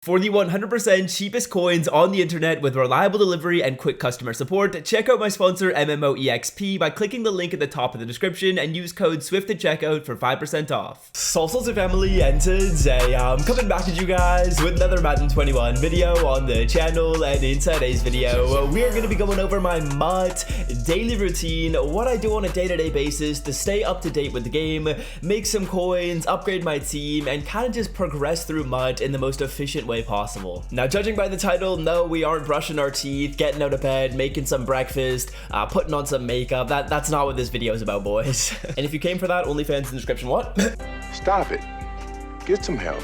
For the 100% cheapest coins on the internet with reliable delivery and quick customer support, check out my sponsor MMOEXP by clicking the link at the top of the description and use code SWIFT at checkout for 5% off. Salsa family, and today I'm coming back at you guys with another Madden 21 video on the channel, and in today's video we are going to be going over my MUT daily routine, what I do on a day-to-day basis to stay up to date with the game, make some coins, upgrade my team, and kind of just progress through MUT in the most efficient way possible. Now, judging by the title, no, we aren't brushing our teeth, getting out of bed, making some breakfast, putting on some makeup. That's not what this video is about, boys. And if you came for that, OnlyFans in the description. What? Stop it. Get some help.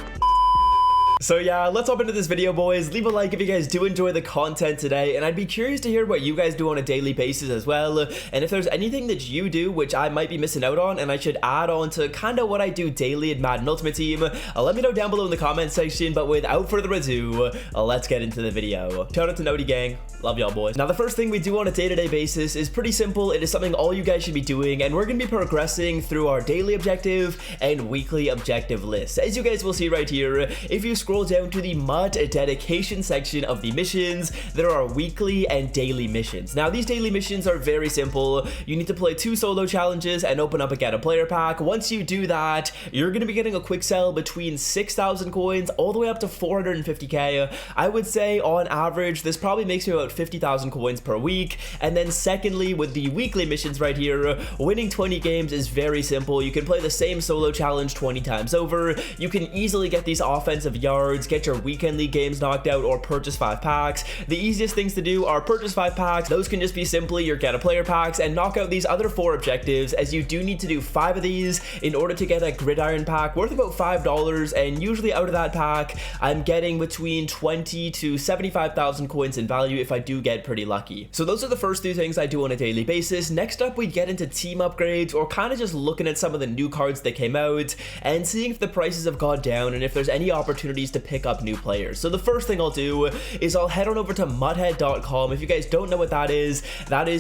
So yeah, let's hop into this video, boys. Leave a like if you guys do enjoy the content today, and I'd be curious to hear what you guys do on a daily basis as well, and if there's anything that you do which I might be missing out on and I should add on to kind of what I do daily at Madden Ultimate Team, let me know down below in the comment section. But without further ado, let's get into the video. Shout out to Noti Gang. Love y'all, boys. Now, the first thing we do on a day-to-day basis is pretty simple. It is something all you guys should be doing, and we're going to be progressing through our daily objective and weekly objective lists. As you guys will see right here, if you scroll down to the MUT dedication section of the missions, there are weekly and daily missions. Now, these daily missions are very simple. You need to play 2 solo challenges and open up a get a player pack. Once you do that, you're going to be getting a quick sell between 6,000 coins all the way up to 450k. I would say on average this probably makes you about 50,000 coins per week. And then secondly, with the weekly missions right here, winning 20 games is very simple. You can play the same solo challenge 20 times over. You can easily get these offensive yards, get your weekend league games knocked out, or purchase 5 packs. The easiest things to do are purchase 5 packs. Those can just be simply your get a player packs, and knock out these other 4 objectives, as you do need to do 5 of these in order to get a gridiron pack worth about $5. And usually out of that pack, I'm getting between 20 to 75,000 coins in value if I do get pretty lucky. So those are the first 2 things I do on a daily basis. Next up, we get into team upgrades, or kind of just looking at some of the new cards that came out and seeing if the prices have gone down and if there's any opportunities to pick up new players. So the first thing I'll do is I'll head on over to muthead.com. If you guys don't know what that is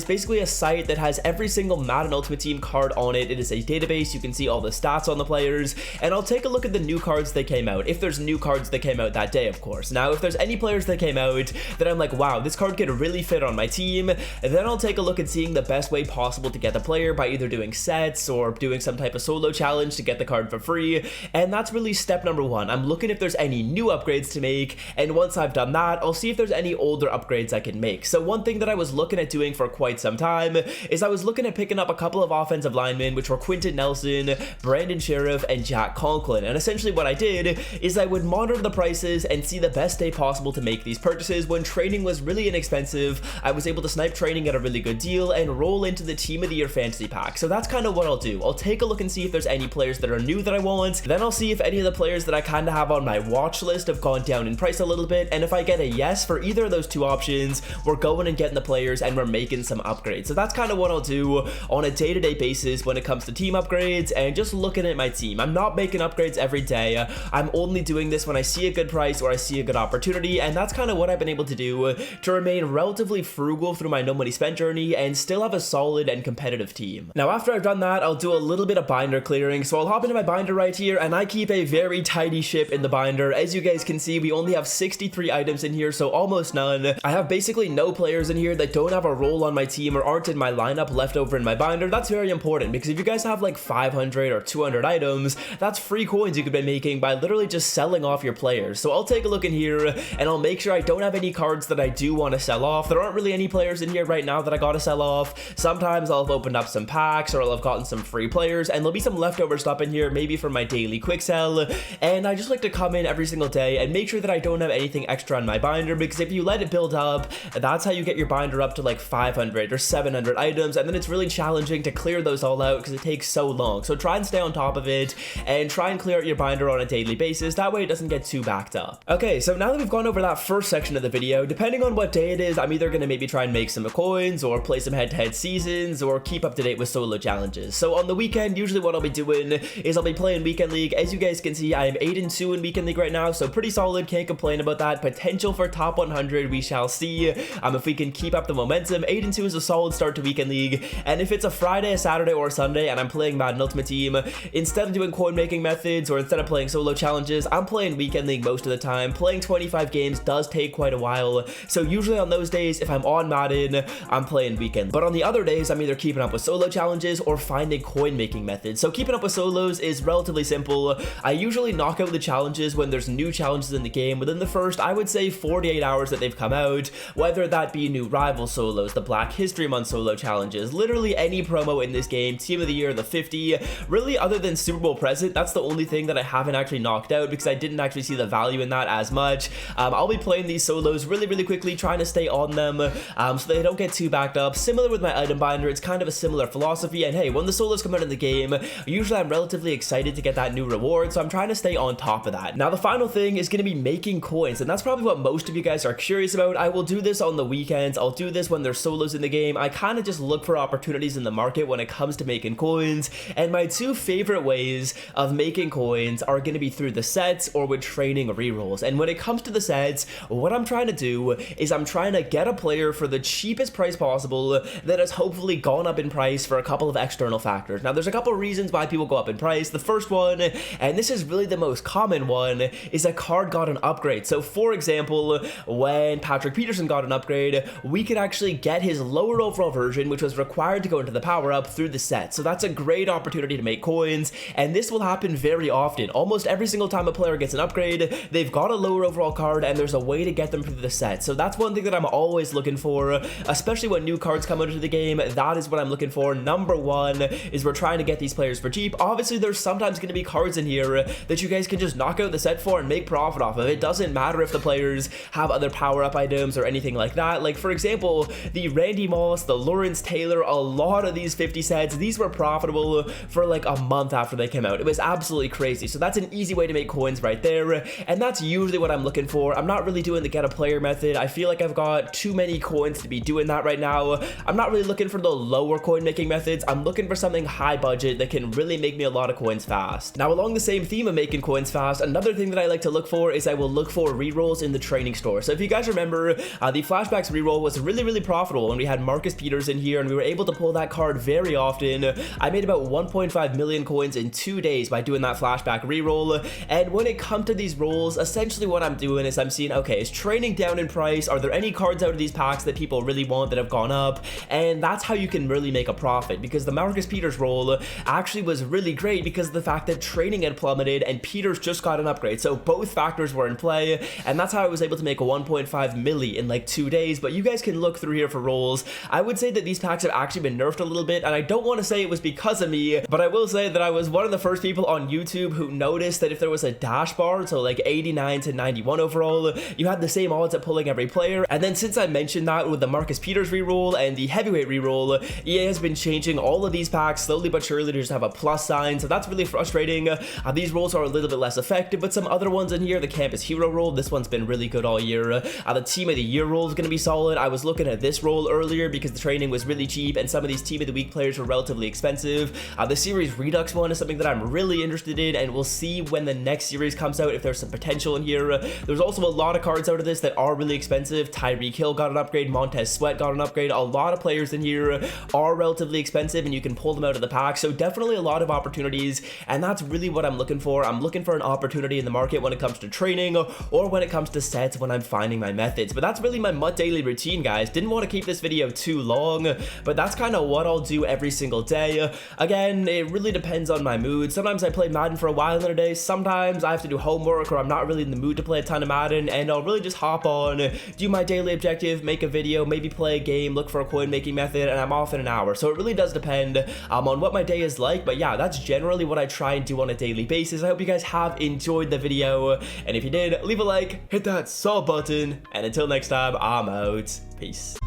basically a site that has every single Madden Ultimate Team card on it. It is a database. You can see all the stats on the players, and I'll take a look at the new cards that came out, if there's new cards that came out that day, of course. Now, if there's any players that came out that I'm like, wow, this card could really fit on my team, then I'll take a look at seeing the best way possible to get the player by either doing sets or doing some type of solo challenge to get the card for free. And that's really step number 1. I'm looking if there's any new upgrades to make, and once I've done that, I'll see if there's any older upgrades I can make. So one thing that I was looking at doing for quite some time is I was looking at picking up a couple of offensive linemen, which were Quentin Nelson, Brandon Sheriff, and Jack Conklin. And essentially what I did is I would monitor the prices and see the best day possible to make these purchases. When training was really inexpensive, I was able to snipe training at a really good deal and roll into the Team of the Year fantasy pack. So that's kind of what I'll do. I'll take a look and see if there's any players that are new that I want. Then I'll see if any of the players that I kind of have on my watch list have gone down in price a little bit, and if I get a yes for either of those 2 options, we're going and getting the players and we're making some upgrades. So that's kind of what I'll do on a day-to-day basis when it comes to team upgrades and just looking at my team. I'm not making upgrades every day. I'm only doing this when I see a good price or I see a good opportunity, and that's kind of what I've been able to do to remain relatively frugal through my no money spent journey and still have a solid and competitive team. Now, after I've done that, I'll do a little bit of binder clearing. So I'll hop into my binder right here, and I keep a very tidy ship in the binder. As you guys can see, we only have 63 items in here, so almost none. I have basically no players in here that don't have a role on my team or aren't in my lineup left over in my binder. That's very important, because if you guys have like 500 or 200 items, that's free coins you could be making by literally just selling off your players. So I'll take a look in here and I'll make sure I don't have any cards that I do want to sell off. There aren't really any players in here right now that I gotta sell off. Sometimes I'll have opened up some packs, or I'll have gotten some free players, and there'll be some leftover stuff in here, maybe for my daily quick sell. And I just like to come in every single day and make sure that I don't have anything extra on my binder, because if you let it build up, that's how you get your binder up to like 500 or 700 items, and then it's really challenging to clear those all out because it takes so long. So try and stay on top of it and try and clear out your binder on a daily basis. That way it doesn't get too backed up. Okay, so now that we've gone over that first section of the video, depending on what day it is, I'm either going to maybe try and make some coins or play some head-to-head seasons or keep up to date with solo challenges. So on the weekend, usually what I'll be doing is I'll be playing weekend league. As you guys can see, I am 8-2 in weekend league right now, so pretty solid, can't complain about that. Potential for top 100, we shall see if we can keep up the momentum. 8-2 is a solid start to Weekend League, and if it's a Friday, a Saturday, or a Sunday, and I'm playing Madden Ultimate Team, instead of doing coin making methods, or instead of playing solo challenges, I'm playing Weekend League most of the time. Playing 25 games does take quite a while, so usually on those days, if I'm on Madden, I'm playing Weekend. But on the other days, I'm either keeping up with solo challenges or finding coin making methods. So keeping up with solos is relatively simple. I usually knock out the challenges when there's new challenges in the game within the first, I would say, 48 hours that they've come out, whether that be new rival solos, the Black History Month solo challenges, literally any promo in this game, Team of the Year, the 50, really other than Super Bowl present, that's the only thing that I haven't actually knocked out because I didn't actually see the value in that as much. I'll be playing these solos really quickly, trying to stay on them so they don't get too backed up. Similar with my item binder, it's kind of a similar philosophy, and hey, when the solos come out in the game, usually I'm relatively excited to get that new reward, so I'm trying to stay on top of that. Now the final thing is going to be making coins, and that's probably what most of you guys are curious about. I will do this on the weekends, I'll do this when there's solos in the game. I kind of just look for opportunities in the market when it comes to making coins, and my two favorite ways of making coins are going to be through the sets or with training rerolls. And when it comes to the sets, what I'm trying to do is I'm trying to get a player for the cheapest price possible that has hopefully gone up in price for a couple of external factors. Now there's a couple of reasons why people go up in price. The first one, and this is really the most common one, is a card got an upgrade. So for example, when Patrick Peterson got an upgrade, we could actually get his lower overall version, which was required to go into the power up, through the set. So that's a great opportunity to make coins, and this will happen very often. Almost every single time a player gets an upgrade, they've got a lower overall card and there's a way to get them through the set. So that's one thing that I'm always looking for, especially when new cards come out into the game. That is what I'm looking for. Number one is we're trying to get these players for cheap. Obviously there's sometimes going to be cards in here that you guys can just knock out the set for and make profit off of. It doesn't matter if the players have other power up items or anything like that. Like for example, the Randy Moss, the Lawrence Taylor, a lot of these 50 sets, these were profitable for like a month after they came out. It was absolutely crazy. So that's an easy way to make coins right there, and that's usually what I'm looking for. I'm not really doing the get a player method. I feel like I've got too many coins to be doing that right now. I'm not really looking for the lower coin making methods. I'm looking for something high budget that can really make me a lot of coins fast. Now along the same theme of making coins fast, another thing that I like to look for is I will look for rerolls in the training store. So if you guys remember, the flashbacks reroll was really profitable when we had Marcus Peters in here and we were able to pull that card very often. I made about 1.5 million coins in 2 days by doing that flashback reroll. And when it comes to these rolls, essentially what I'm doing is I'm seeing, okay, is training down in price? Are there any cards out of these packs that people really want that have gone up? And that's how you can really make a profit, because the Marcus Peters roll actually was really great because of the fact that training had plummeted and Peters just got an upgrade. So both factors were in play, and that's how I was able to make a 1.5 milli in like 2 days. But you guys can look through here for rolls. I would say that these packs have actually been nerfed a little bit, and I don't want to say it was because of me, but I will say that I was one of the first people on YouTube who noticed that if there was a dash bar, so like 89 to 91 overall, you had the same odds at pulling every player. And then since I mentioned that with the Marcus Peters reroll and the heavyweight reroll, EA has been changing all of these packs slowly but surely to just have a plus sign, so that's really frustrating. These rolls are a little bit less effective, but some other ones in here, the Campus Hero roll, this one's been really good all year. The Team of the Year roll is going to be solid. I was looking at this roll earlier because the training was really cheap and some of these Team of the Week players were relatively expensive. The Series Redux one is something that I'm really interested in, and we'll see when the next series comes out if there's some potential in here. There's also a lot of cards out of this that are really expensive. Tyreek Hill got an upgrade, Montez Sweat got an upgrade. A lot of players in here are relatively expensive and you can pull them out of the pack, so definitely a lot of opportunities, and that's really what I'm looking for. I'm looking for an opportunity in the market when it comes to training or when it comes to sets when I'm finding my methods. But that's really my MUT daily routine, guys. Didn't want to keep this video too long, but that's kind of what I'll do every single day. Again, it really depends on my mood. Sometimes I play Madden for a while in a day, sometimes I have to do homework or I'm not really in the mood to play a ton of Madden, and I'll really just hop on, do my daily objective, make a video, maybe play a game, look for a coin making method, and I'm off in an hour. So it really does depend on what my day is like, but yeah, that's generally what I try and do on a daily basis. I hope you guys have enjoyed the video, and if you did, leave a like, hit that sub button, and until next time, I'm out. Peace.